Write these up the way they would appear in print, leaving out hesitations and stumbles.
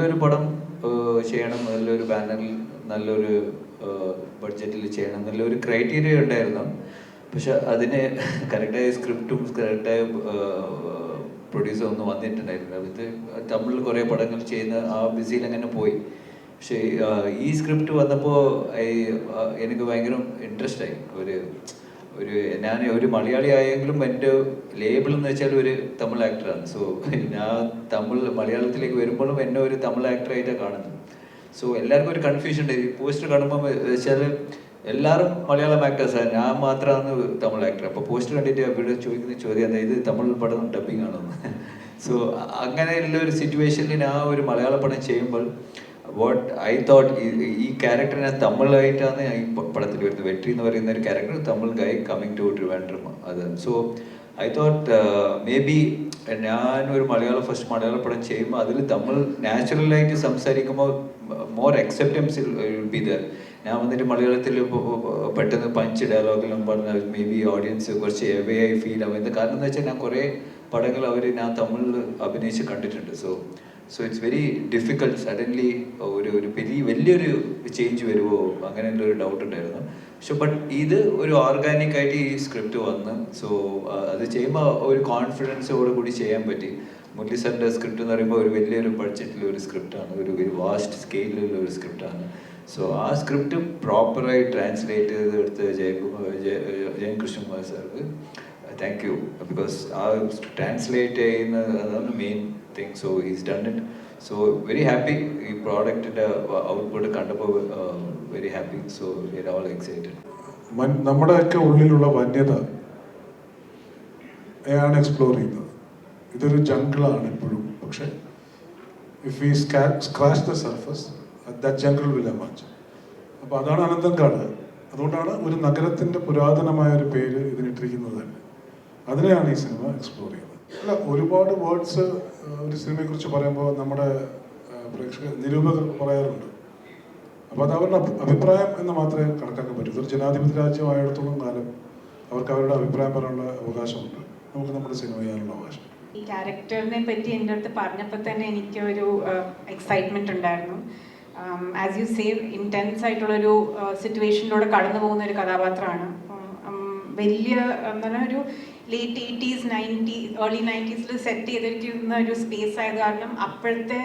നല്ലൊരു പടം ചെയ്യണം, നല്ലൊരു ബാനറിൽ നല്ലൊരു ബഡ്ജറ്റിൽ ചെയ്യണം, നല്ലൊരു ക്രൈറ്റീരിയ ഉണ്ടായിരുന്നു. പക്ഷെ അതിന് കറക്റ്റായ സ്ക്രിപ്റ്റും കറക്റ്റായ പ്രൊഡ്യൂസർ ഒന്നും വന്നിട്ടുണ്ടായിരുന്നില്ല. അത് തമിഴിൽ കുറേ പടങ്ങൾ ചെയ്യുന്ന ആ ബിസിയിൽ അങ്ങനെ പോയി. പക്ഷേ ഈ സ്ക്രിപ്റ്റ് വന്നപ്പോൾ എനിക്ക് ഭയങ്കര ഇൻട്രസ്റ്റ് ആയി. ഞാൻ ഒരു മലയാളി ആയെങ്കിലും എൻ്റെ ലേബിൾ എന്ന് വെച്ചാൽ ഒരു തമിഴ് ആക്ടറാണ്. സോ ഞാൻ മലയാളത്തിലേക്ക് വരുമ്പോഴും എന്നെ ഒരു തമിഴ് ആക്ടറായിട്ടാണ് കാണുന്നത്. സോ എല്ലാവർക്കും ഒരു കൺഫ്യൂഷൻ ഉണ്ട്. ഈ പോസ്റ്റർ കാണുമ്പോൾ വെച്ചാൽ എല്ലാവരും മലയാളം ആക്ടേഴ്സാണ്, ഞാൻ മാത്രമാണ് തമിഴ് ആക്ടർ. അപ്പോൾ പോസ്റ്റർ കണ്ടിട്ട് ഇവിടെ ചോദിക്കുന്ന ചോദ്യം എന്താ, ഇത് തമിഴ് പടം ഡബിങ് ആണോ? സോ അങ്ങനെയുള്ള ഒരു സിറ്റുവേഷനിൽ ഞാൻ ഒരു മലയാള പടം ചെയ്യുമ്പോൾ വാട്ട് ഐ തോട്ട്, ഈ ക്യാരക്ടറിനെ തമിഴായിട്ടാണ് ഈ പടത്തിൽ വരുന്നത്. വെട്രി എന്ന് പറയുന്ന ഒരു character Tamil guy coming to Trivandrum അത്. So I thought maybe ഞാനൊരു ഫസ്റ്റ് മലയാള പടം ചെയ്യുമ്പോൾ അതിൽ തമിഴ് നാച്ചുറലായിട്ട് സംസാരിക്കുമ്പോൾ more acceptance will be there. ഞാൻ വന്നിട്ട് മലയാളത്തിൽ പെട്ടെന്ന് പഞ്ച് ഡയലോഗെല്ലാം പറഞ്ഞാൽ മേ ബി ഓഡിയൻസ് കുറച്ച് എവേ ആയി ഫീൽ ആവും. എന്താ കാരണം എന്ന് വെച്ചാൽ ഞാൻ കുറേ പടങ്ങൾ ഞാൻ തമിഴിൽ അഭിനയിച്ച് കണ്ടിട്ടുണ്ട്. So it's very difficult. Suddenly വലിയൊരു ചേഞ്ച് വരുമോ അങ്ങനെയുള്ള ഒരു ഡൗട്ട് ഉണ്ടായിരുന്നു. പക്ഷെ ബട്ട് ഇത് ഒരു ഓർഗാനിക് ആയിട്ട് ഈ സ്ക്രിപ്റ്റ് വന്ന്, സോ അത് ചെയ്യുമ്പോൾ ഒരു കോൺഫിഡൻസോട് കൂടി ചെയ്യാൻ പറ്റി. മുരളി സാറിൻ്റെ സ്ക്രിപ്റ്റ് എന്ന് പറയുമ്പോൾ ഒരു വലിയൊരു ബഡ്ജറ്റിലുള്ള ഒരു സ്ക്രിപ്റ്റാണ്, ഒരു വാസ്റ്റ് സ്കെയിലുള്ള ഒരു സ്ക്രിപ്റ്റാണ്. സോ ആ സ്ക്രിപ്റ്റ് പ്രോപ്പറായി ട്രാൻസ്ലേറ്റ് ചെയ്തെടുത്ത് ജയൻ കൃഷ്ണകുമാർ സാർക്ക് താങ്ക് യു. ബിക്കോസ് ആ ട്രാൻസ്ലേറ്റ് ചെയ്യുന്നത് അതാണ് main thing. So he's done it. So very happy. ഈ പ്രോഡക്റ്റിൻ്റെ ഔട്ട്പുട്ട് കണ്ടപ്പോൾ very happy. So we are all excited. നമ്മുടെയൊക്കെ ഉള്ളിലുള്ള വന്യത ആണ് എക്സ്പ്ലോർ ചെയ്യുന്നത്. ഇതൊരു ജംഗിളാണ് എപ്പോഴും. പക്ഷേ if we scratch the surface that jungle will emerge. അപ്പോൾ അതാണ് അനന്തങ്കാട്. അതുകൊണ്ടാണ് ഒരു നഗരത്തിൻ്റെ പുരാതനമായ ഒരു പേര് ഇതിനിട്ടിരിക്കുന്നത് തന്നെ. അതിനെയാണ് ഈ സിനിമ എക്സ്പ്ലോർ ചെയ്യുന്നത്. അല്ല, ഒരുപാട് വേർഡ്സ് ഒരു സിനിമയെക്കുറിച്ച് പറയുമ്പോൾ നമ്മുടെ നിരൂപകർ പറയാറുണ്ട്. അപ്പോൾ അത് അവരുടെ അഭിപ്രായം എന്ന് മാത്രമേ കണക്കാക്കാൻ പറ്റൂ. ഇതൊരു ജനാധിപത്യ രാജ്യമായിടത്തോളം കാലം അവർക്ക് അവരുടെ അഭിപ്രായം പറയാനുള്ള അവകാശമുണ്ട്. നമുക്ക് നമ്മുടെ സിനിമ ചെയ്യാനുള്ള അവകാശം. ഈ ക്യാരക്ടറിനെ പറ്റി എൻ്റെ അടുത്ത് പറഞ്ഞപ്പോൾ തന്നെ എനിക്കൊരു എക്സൈറ്റ്മെൻറ്റ് ഉണ്ടായിരുന്നു. ആസ് യു സേവ് ഇൻറ്റൻസ് ആയിട്ടുള്ളൊരു സിറ്റുവേഷനിലൂടെ കടന്നു പോകുന്ന ഒരു കഥാപാത്രമാണ്. വലിയ എന്താണ് ഒരു late 80s 90s early 90s set ചെയ്തിരിക്കുന്ന ഒരു സ്പേസ് ആയത് കാരണം അപ്പോഴത്തെ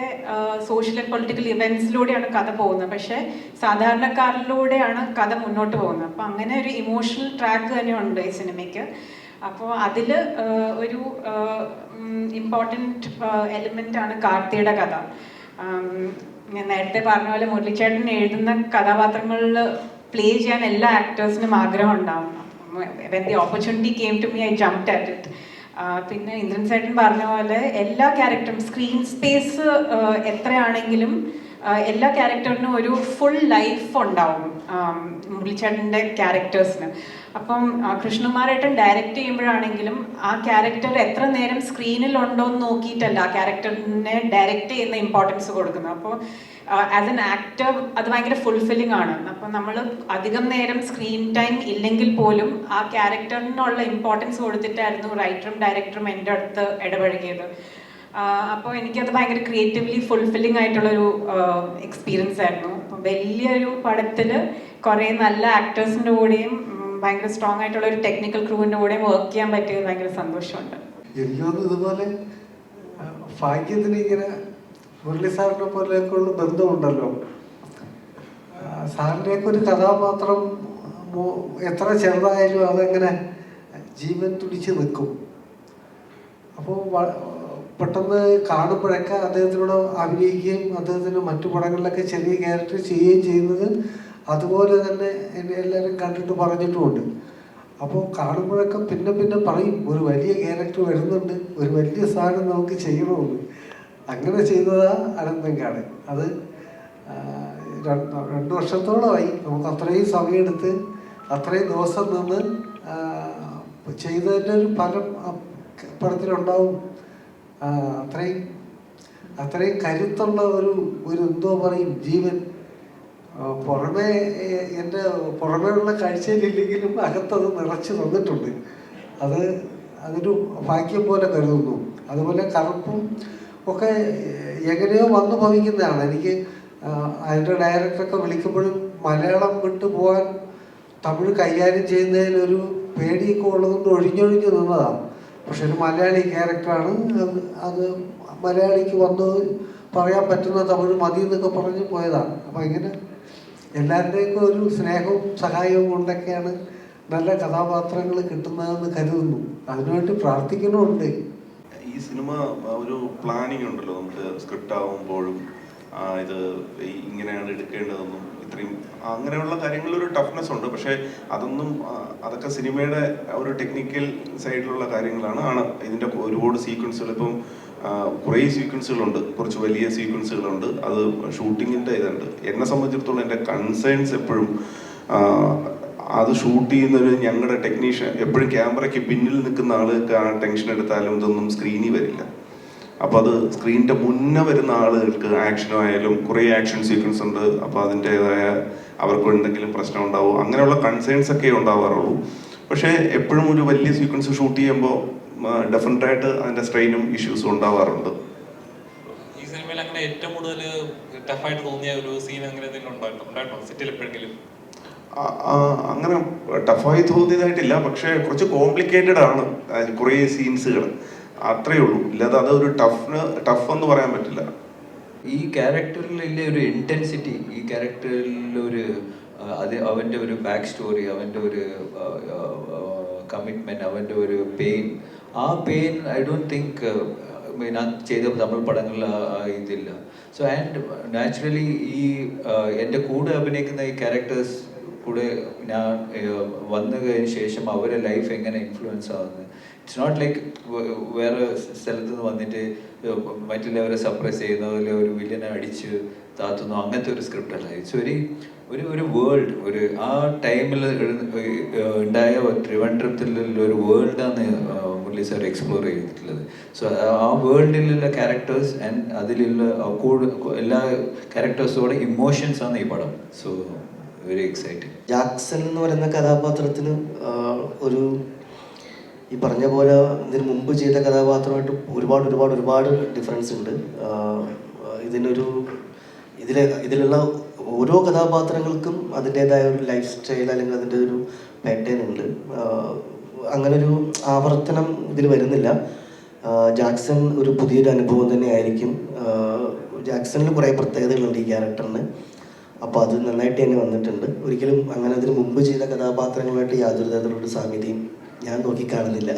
സോഷ്യൽ ആൻഡ് പൊളിറ്റിക്കൽ ഇവൻറ്റ്സിലൂടെയാണ് കഥ പോകുന്നത്. പക്ഷേ സാധാരണക്കാരിലൂടെയാണ് കഥ മുന്നോട്ട് പോകുന്നത്. അപ്പോൾ അങ്ങനെ ഒരു ഇമോഷണൽ ട്രാക്ക് തന്നെ ഉണ്ട് ഈ സിനിമയ്ക്ക്. അപ്പോൾ അതിൽ ഒരു ഇമ്പോർട്ടൻറ്റ് എലിമെൻ്റാണ് കാർത്തിയുടെ കഥ. ഞാൻ നേരത്തെ പറഞ്ഞ പോലെ മുരളിച്ചേട്ടൻ എഴുതുന്ന കഥാപാത്രങ്ങളിൽ പ്ലേ ചെയ്യാൻ എല്ലാ ആക്ടേഴ്സിനും ആഗ്രഹം ഉണ്ടാവും. when the opportunity came to me, I jumped at it. പിന്നെ ഇന്ദ്രൻ ചേട്ടൻ പറഞ്ഞ പോലെ എല്ലാ ക്യാരക്ടറും സ്ക്രീൻ സ്പേസ് എത്രയാണെങ്കിലും എല്ലാ ക്യാരക്ടറിനും ഒരു ഫുൾ ലൈഫ് ഉണ്ടാവും മുരളിച്ചേട്ടൻ്റെ ക്യാരക്ടേഴ്സിന്. അപ്പം കൃഷ്ണകുമാരേട്ടൻ ഡയറക്റ്റ് ചെയ്യുമ്പോഴാണെങ്കിലും ആ ക്യാരക്ടർ എത്ര നേരം സ്ക്രീനിൽ ഉണ്ടോ എന്ന് നോക്കിയിട്ടല്ല ആ ക്യാരക്ടറിനെ ഡയറക്റ്റ് ചെയ്യുന്ന ഇമ്പോർട്ടൻസ് കൊടുക്കുന്നത്. അപ്പോൾ ആസ് എൻ ആക്ടർ അത് ഭയങ്കര ഫുൾഫില്ലിംഗ് ആണ്. അപ്പം നമ്മൾ അധികം നേരം സ്ക്രീൻ ടൈം ഇല്ലെങ്കിൽ പോലും ആ ക്യാരക്ടറിനുള്ള ഇമ്പോർട്ടൻസ് കൊടുത്തിട്ടായിരുന്നു റൈറ്ററും ഡയറക്ടറും എൻ്റെ അടുത്ത് ഇടപഴകിയത്. അപ്പോൾ എനിക്കത് ഭയങ്കര ക്രിയേറ്റീവ്ലി ഫുൾഫില്ലിംഗ് ആയിട്ടുള്ളൊരു എക്സ്പീരിയൻസ് ആയിരുന്നു. അപ്പം വലിയൊരു പടത്തിൽ കുറേ നല്ല ആക്ടേഴ്സിൻ്റെ കൂടെയും ഭയങ്കര സ്ട്രോങ് ആയിട്ടുള്ള ഒരു ടെക്നിക്കൽ ക്രൂവിൻ്റെ കൂടെയും വർക്ക് ചെയ്യാൻ പറ്റിയത് ഭയങ്കര സന്തോഷമുണ്ട്. എനിക്കൊന്നും ഇതുപോലെ ഭാഗ്യത്തിന് ഇങ്ങനെ മുരളി സാറിനെ പോലെയൊക്കെയുള്ള ബന്ധമുണ്ടല്ലോ. സാറിൻ്റെയൊക്കെ ഒരു കഥാപാത്രം എത്ര ചെറുതായാലും അതങ്ങനെ ജീവൻ തുടിച്ച് നിൽക്കും. അപ്പോൾ പെട്ടെന്ന് കാണുമ്പോഴൊക്കെ അദ്ദേഹത്തിനോട് അഭിനയിക്കുകയും അദ്ദേഹത്തിന് മറ്റു പടങ്ങളിലൊക്കെ ചെറിയ ക്യാരക്ടർ ചെയ്യുകയും ചെയ്യുന്നത് അതുപോലെ തന്നെ എല്ലാവരും കണ്ടിട്ട് പറഞ്ഞിട്ടുമുണ്ട്. അപ്പോൾ കാണുമ്പോഴൊക്കെ പിന്നെ പിന്നെ പറയും ഒരു വലിയ ക്യാരക്ടർ വരുന്നുണ്ട്, ഒരു വലിയ സാധനം നമുക്ക് ചെയ്യണമെന്ന്. അങ്ങനെ ചെയ്തതാ അനന്തങ്കാട്. അത് 2 വർഷത്തോളമായി. നമുക്ക് അത്രയും സമയമെടുത്ത് അത്രയും ദിവസം നിന്ന് ചെയ്തതിൻ്റെ ഒരു ഫലം പടത്തിലുണ്ടാവും. അത്രയും കരുത്തുള്ള ഒരു എന്തോ പറയും ജീവൻ പുറമേ എൻ്റെ പുറമേയുള്ള കാഴ്ചയിലില്ലെങ്കിലും അകത്തത് നിറച്ച് വന്നിട്ടുണ്ട്. അതൊരു ഭാഗ്യം പോലെ കരുതുന്നു. അതുപോലെ കറുപ്പും ഒക്കെ എങ്ങനെയോ വന്നു ഭവിക്കുന്നതാണ്. എനിക്ക് അതിൻ്റെ ഡയറക്ടറൊക്കെ വിളിക്കുമ്പോഴും മലയാളം വിട്ടു പോകാൻ തമിഴ് കൈകാര്യം ചെയ്യുന്നതിലൊരു പേടിയൊക്കെ ഉള്ളതുകൊണ്ട് ഒഴിഞ്ഞൊഴിഞ്ഞ് നിന്നതാണ്. പക്ഷെ ഒരു മലയാളി ക്യാരക്ടറാണ്, അത് മലയാളിക്ക് വന്ന് പറയാൻ പറ്റുന്ന തമിഴ് മതി എന്നൊക്കെ പറഞ്ഞ് പോയതാണ്. അപ്പം ഇങ്ങനെ എല്ലാവരുടെയൊക്കെ ഒരു സ്നേഹവും സഹായവും കൊണ്ടൊക്കെയാണ് നല്ല കഥാപാത്രങ്ങൾ കിട്ടുന്നതെന്ന് കരുതുന്നു. അതിനുവേണ്ടി പ്രാർത്ഥിക്കണമുണ്ട്. ഈ സിനിമ ഒരു പ്ലാനിങ് ഉണ്ടല്ലോ, നമുക്ക് സ്ക്രിപ്റ്റ് ആവുമ്പോഴും ഇത് ഇങ്ങനെയാണ് എടുക്കേണ്ടതെന്നും ഇത്രയും അങ്ങനെയുള്ള കാര്യങ്ങളിലൊരു ടഫ്നെസ് ഉണ്ട്. പക്ഷേ അതൊക്കെ സിനിമയുടെ ഒരു ടെക്നിക്കൽ സൈഡിലുള്ള കാര്യങ്ങളാണ്. ഇതിൻ്റെ ഒരുപാട് സീക്വൻസുകൾ, ഇപ്പം കുറേ സീക്വൻസുകളുണ്ട്, കുറച്ച് വലിയ സീക്വൻസുകളുണ്ട്. അത് ഷൂട്ടിങ്ങിൻ്റെ ഇതുണ്ട്. എന്നെ സംബന്ധിച്ചിടത്തോളം എൻ്റെ കൺസേൺസ് എപ്പോഴും അത് ഷൂട്ട് ചെയ്യുന്നൊരു ഞങ്ങളുടെ ടെക്നീഷ്യൻ എപ്പോഴും ക്യാമറയ്ക്ക് പിന്നിൽ നിൽക്കുന്ന ആൾക്ക് ടെൻഷൻ എടുത്താലും ഇതൊന്നും സ്ക്രീനിൽ വരില്ല. അപ്പോൾ അത് സ്ക്രീനിൻ്റെ മുന്നേ വരുന്ന ആളുകൾക്ക് ആക്ഷനും ആയാലും കുറേ ആക്ഷൻ സീക്വൻസ് ഉണ്ട്. അപ്പോൾ അതിൻ്റേതായ അവർക്ക് എന്തെങ്കിലും പ്രശ്നം ഉണ്ടാവും, അങ്ങനെയുള്ള കൺസേൺസ് ഒക്കെ ഉണ്ടാവാറുള്ളൂ. പക്ഷേ എപ്പോഴും ഒരു വലിയ സീക്വൻസ് ഷൂട്ട് ചെയ്യുമ്പോൾ ഡെഫിനറ്റായിട്ട് അതിൻ്റെ സ്ട്രെയിനും ഇഷ്യൂസും ഉണ്ടാവാറുണ്ട്. ഈ സിനിമയിൽ അങ്ങനെ ഏറ്റവും കൂടുതൽ ടഫായിട്ട് തോന്നിയ ഒരു സീൻ അങ്ങനെ എന്തെങ്കിലും ഉണ്ടായിട്ടോ സെറ്റിൽ എപ്പോഴെങ്കിലും? അങ്ങനെ ടഫായി തോന്നിയതായിട്ടില്ല, പക്ഷേ കുറച്ച് കോംപ്ലിക്കേറ്റഡ് ആണ് കുറേ സീൻസുകൾ, അത്രയേ ഉള്ളൂ. ഇല്ലാതെ അതൊരു ടഫ് എന്ന് പറയാൻ പറ്റില്ല. ഈ ക്യാരക്ടറിലെ ഒരു ഇൻറ്റൻസിറ്റി, ഈ ക്യാരക്ടറിലൊരു അവൻ്റെ ഒരു ബാക്ക് സ്റ്റോറി, അവൻ്റെ ഒരു കമ്മിറ്റ്മെൻറ്റ്, അവൻ്റെ ഒരു പെയിൻ, ആ പെയിൻ ഐ ഡോണ്ട് തിങ്ക് ഞാൻ ചെയ്ത തമിഴ് പടങ്ങളിൽ ഇതില്ല. സോ ആൻഡ് നാച്ചുറലി ഈ എൻ്റെ കൂടെ അഭിനയിക്കുന്ന ഈ ക്യാരക്ടേഴ്സ് കൂടെ ഞാൻ വന്നതിന് ശേഷം അവരുടെ ലൈഫ് എങ്ങനെ ഇൻഫ്ലുവൻസ് ആവുന്നത്. ഇറ്റ്സ് നോട്ട് ലൈക്ക് വേറെ സ്ഥലത്ത് നിന്ന് വന്നിട്ട് മറ്റുള്ളവരെ സപ്രസ് ചെയ്യുന്ന പോലെ ഒരു വില്ലനെ അടിച്ച് താത്തുന്നു, അങ്ങനത്തെ ഒരു സ്ക്രിപ്റ്റ് അല്ല. ഇറ്റ്സ് ഒരു വേൾഡ്, ആ ടൈമിൽ ഉണ്ടായ ട്രിവാൻഡ്രത്തിലുള്ള ഒരു വേൾഡാണ് മുരളി സാർ എക്സ്പ്ലോർ ചെയ്തിട്ടുള്ളത്. സോ ആ വേൾഡിലുള്ള ക്യാരക്ടേഴ്സ് ആൻഡ് അതിലുള്ള എല്ലാ ക്യാരക്ടേഴ്സോടെ ഇമോഷൻസ് ആണ് ഈ പടം. So very exciting. ജാക്സൺ എന്ന് പറയുന്ന കഥാപാത്രത്തിന് ഒരു ഈ പറഞ്ഞ പോലെ ഇതിന് മുമ്പ് ചെയ്ത കഥാപാത്രമായിട്ട് ഒരുപാട് ഡിഫറൻസ് ഉണ്ട്. ഇതിലുള്ള ഓരോ കഥാപാത്രങ്ങൾക്കും അതിൻ്റെതായ ഒരു ലൈഫ് സ്റ്റൈൽ അല്ലെങ്കിൽ അതിൻ്റെ ഒരു പാറ്റേൺ ഉണ്ട്. അങ്ങനൊരു ആവർത്തനം ഇതിൽ വരുന്നില്ല. ജാക്സൺ ഒരു പുതിയൊരു അനുഭവം തന്നെ ആയിരിക്കും. ജാക്സണിൽ കുറേ പ്രത്യേകതകളുണ്ട് ഈ ക്യാരക്ടറിന്. അപ്പോൾ അത് നന്നായിട്ട് തന്നെ വന്നിട്ടുണ്ട്. ഒരിക്കലും അങ്ങനെ അതിന് മുമ്പ് ചെയ്ത കഥാപാത്രങ്ങളുമായിട്ട് യാതൊരു തരത്തിലുള്ള സാമ്യതയും ഞാൻ നോക്കിക്കാണുന്നില്ല.